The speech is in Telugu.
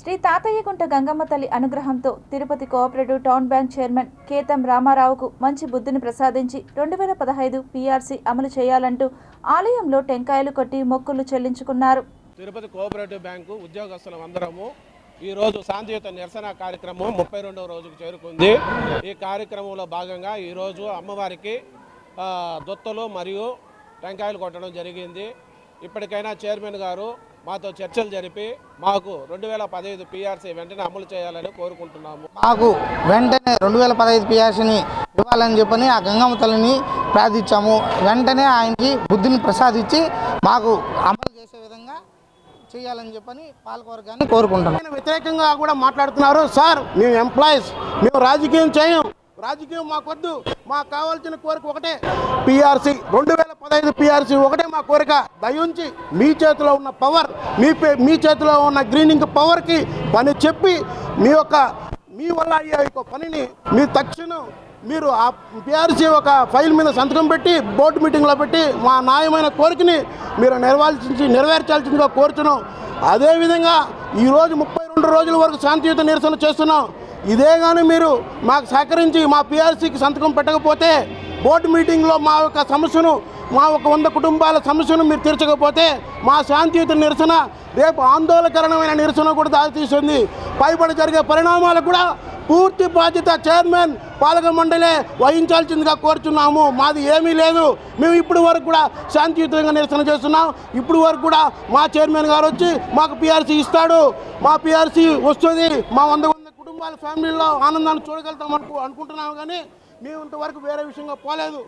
శ్రీ తాతయ్యగుంట గంగమ్మ తల్లి అనుగ్రహంతో Tirupati cooperative town bank chairman Ketam రామారావుకు మంచి బుద్ధిని ప్రసాదించి 2015 పీఆర్సీ అమలు చేయాలంటూ ఆలయంలో టెంకాయలు కొట్టి మొక్కులు చెల్లించుకున్నారు. తిరుపతి కోఆపరేటివ్ బ్యాంకు ఉద్యోగస్తులం అందరము ఈ రోజు శాంతియుత నిరసన కార్యక్రమం 32వ రోజుకు చేరుకుంది. ఈ కార్యక్రమంలో భాగంగా ఈ రోజు అమ్మవారికి దొత్తలు మరియు టెంకాయలు కొట్టడం జరిగింది. ఇప్పటికైనా చైర్మన్ గారు మాతో చర్చలు జరిపి మాకు 2015 పీఆర్సీ వెంటనే అమలు చేయాలని కోరుకుంటున్నాము. మాకు వెంటనే 2015 పీఆర్సీని ఇవ్వాలని చెప్పని ఆ గంగమ్మ తల్లిని ప్రార్థించాము. వెంటనే ఆయనకి బుద్ధిని ప్రసాదించి మాకు అమలు చేసే విధంగా చేయాలని చెప్పని పాలకవర్గాన్ని కోరుకుంటున్నాం. వ్యతిరేకంగా కూడా మాట్లాడుతున్నారు. సార్, మేము ఎంప్లాయీస్, మేము రాజకీయం చేయం, రాజకీయం మాకొద్దు, మాకు కావాల్సిన కోరిక ఒకటే పీఆర్సీ 2015 పీఆర్సీ ఒకటే మా కోరిక. దయించి మీ చేతిలో ఉన్న పవర్, మీ చేతిలో ఉన్న గ్రీనింగ్ పవర్కి పని చెప్పి మీ వల్ల అయ్యే పనిని మీ తక్షణం మీరు ఆ పీఆర్సీ ఒక ఫైల్ మీద సంతకం పెట్టి బోర్డు మీటింగ్లో పెట్టి మా న్యాయమైన కోరికని మీరు నెరవేర్చాల్సిందిగా కోరుతున్నాం. అదేవిధంగా ఈరోజు 32 రోజుల వరకు శాంతియుత నిరసన చేస్తున్నాం. ఇదే కానీ మీరు మాకు సహకరించి మా పీఆర్సీకి సంతకం పెట్టకపోతే బోర్డు మీటింగ్లో మా యొక్క సమస్యను, మా ఒక 100 కుటుంబాల సమస్యను మీరు తీర్చకపోతే మా శాంతియుత నిరసన రేపు ఆందోళనకరమైన నిరసన కూడా దారితీస్తుంది. పైబడి జరిగే పరిణామాలకు కూడా పూర్తి బాధ్యత చైర్మన్ పాలక మండలే వహించాల్సిందిగా కోరుచున్నాము. మాది ఏమీ లేదు. మేము ఇప్పుడు వరకు కూడా శాంతియుతంగా నిరసన చేస్తున్నాం. ఇప్పుడు వరకు కూడా మా చైర్మన్ గారు వచ్చి మాకు పీఆర్సీ ఇస్తాడు, మా పీఆర్సీ వస్తుంది, మా 100 కుటుంబాల ఫ్యామిలీలో ఆనందాన్ని చూడగలుగుతాం అనుకుంటున్నాము. కానీ మేము ఇంతవరకు వేరే విషయంగా పోలేదు.